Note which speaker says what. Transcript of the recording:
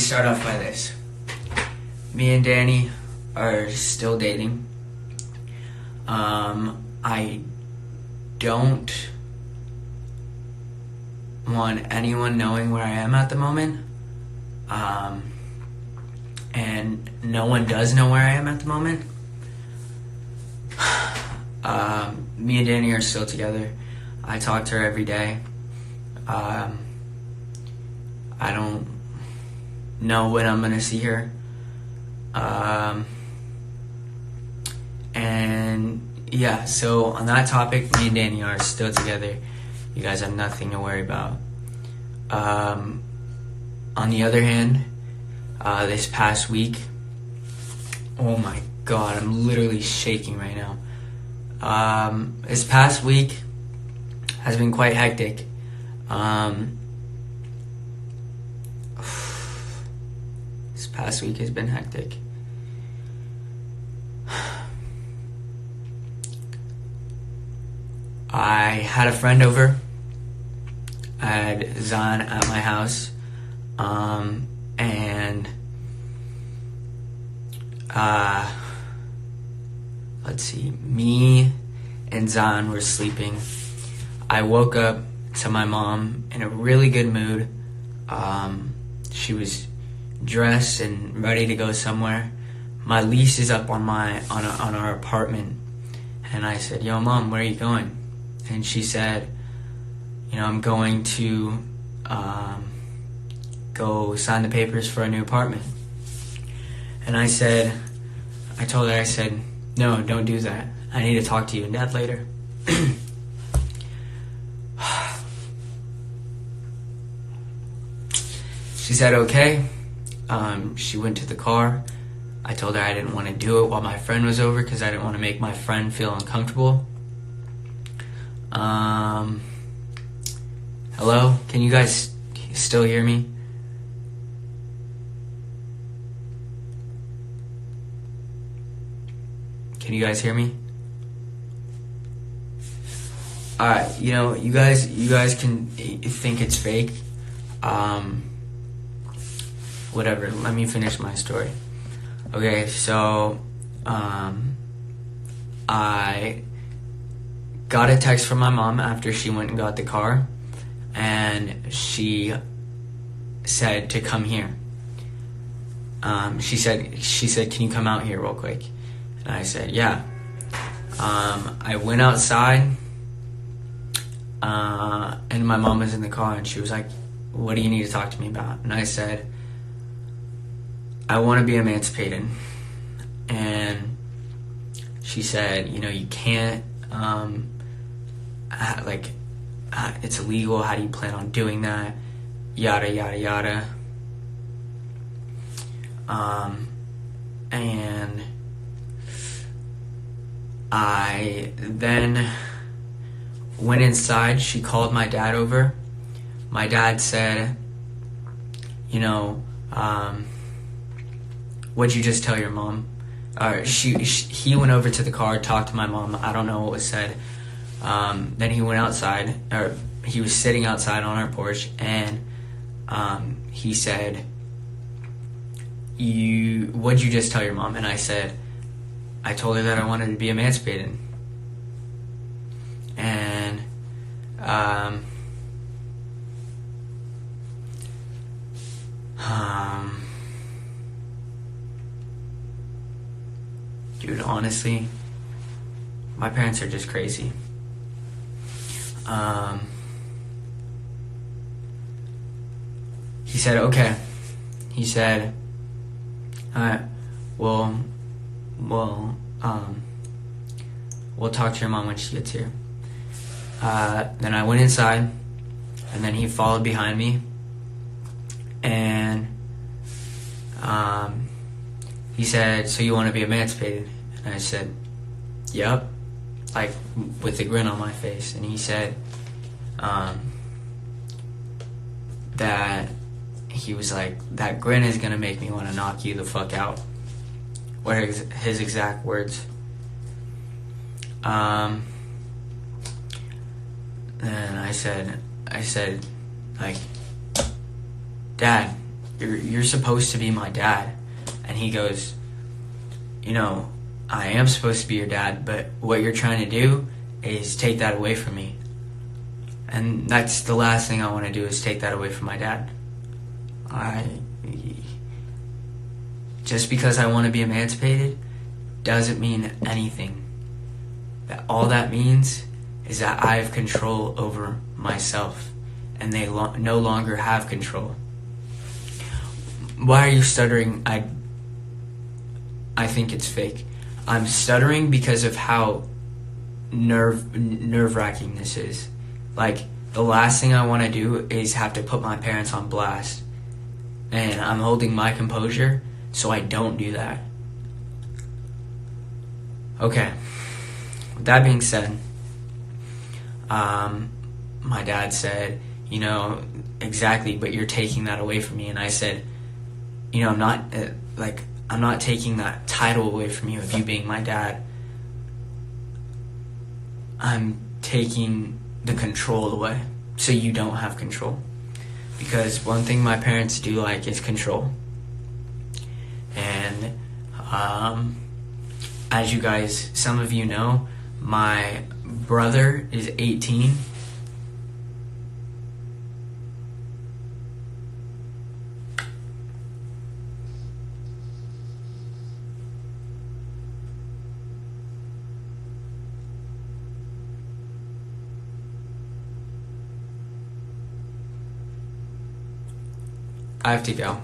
Speaker 1: start off by this. Me and Danny are still dating. I don't want anyone knowing where I am at the moment. And no one does know where I am at the moment. Me and Danny are still together. I talk to her every day. I don't know when I'm gonna see her. And yeah, so on that topic, me and Danny are still together. You guys have nothing to worry about. On the other hand, this past week, oh my god, I'm literally shaking right now. This past week has been quite hectic. This past week has been hectic. I had a friend over. I had Zan at my house. And let's see, me and Zan were sleeping. I woke up to my mom in a really good mood. She was dressed and ready to go somewhere. My lease is up on our apartment, and I said, "Yo, Mom, where are you going?" And she said, "I'm going to go sign the papers for a new apartment." And I told her, "No, don't do that. I need to talk to you and Dad later." She said, "Okay." She went to the car. I told her I didn't want to do it while my friend was over because I didn't want to make my friend feel uncomfortable. Hello? Can you guys still hear me? Can you guys hear me? Alright, you guys can think it's fake. Whatever, let me finish my story. Okay, so I got a text from my mom after she went and got the car, and she said to come here. She said, "Can you come out here real quick?" And I said, "Yeah." I went outside, and my mom was in the car, and she was like, "What do you need to talk to me about?" And I said, "I want to be emancipated." And she said, "You can't, it's illegal. How do you plan on doing that? Yada, yada, yada." And I then went inside. She called my dad over. My dad said, "What'd you just tell your mom?" He went over to the car, talked to my mom. I don't know what was said. Then he went outside, or he was sitting outside on our porch, and he said, "What'd you just tell your mom?" And I said, "I told her that I wanted to be emancipated." And dude, honestly, my parents are just crazy. He said, "Okay." He said, "Alright, we'll talk to your mom when she gets here." Then I went inside, and then he followed behind me, and he said, "So you want to be emancipated?" And I said, "Yep," like with a grin on my face. And he said that he was like, "That grin is gonna make me want to knock you the fuck out." What are his exact words? And I said, like, "Dad, you're supposed to be my dad. And he goes, you know, I am supposed to be your dad, but what you're trying to do is take that away from me. And that's the last thing I want to do, is take that away from my dad. Just because I want to be emancipated doesn't mean anything. That all that means is that I have control over myself, and they no longer have control. Why are you stuttering? I think it's fake. I'm stuttering because of how nerve-wracking this is. Like, the last thing I want to do is have to put my parents on blast. And I'm holding my composure so I don't do that. Okay. With that being said, my dad said, you know, exactly, but you're taking that away from me. And I said, you know, I'm not taking that title away from you of you being my dad. I'm taking the control away so you don't have control. Because one thing my parents do like is control. And as you guys, some of you know, my brother is 18. I have to go.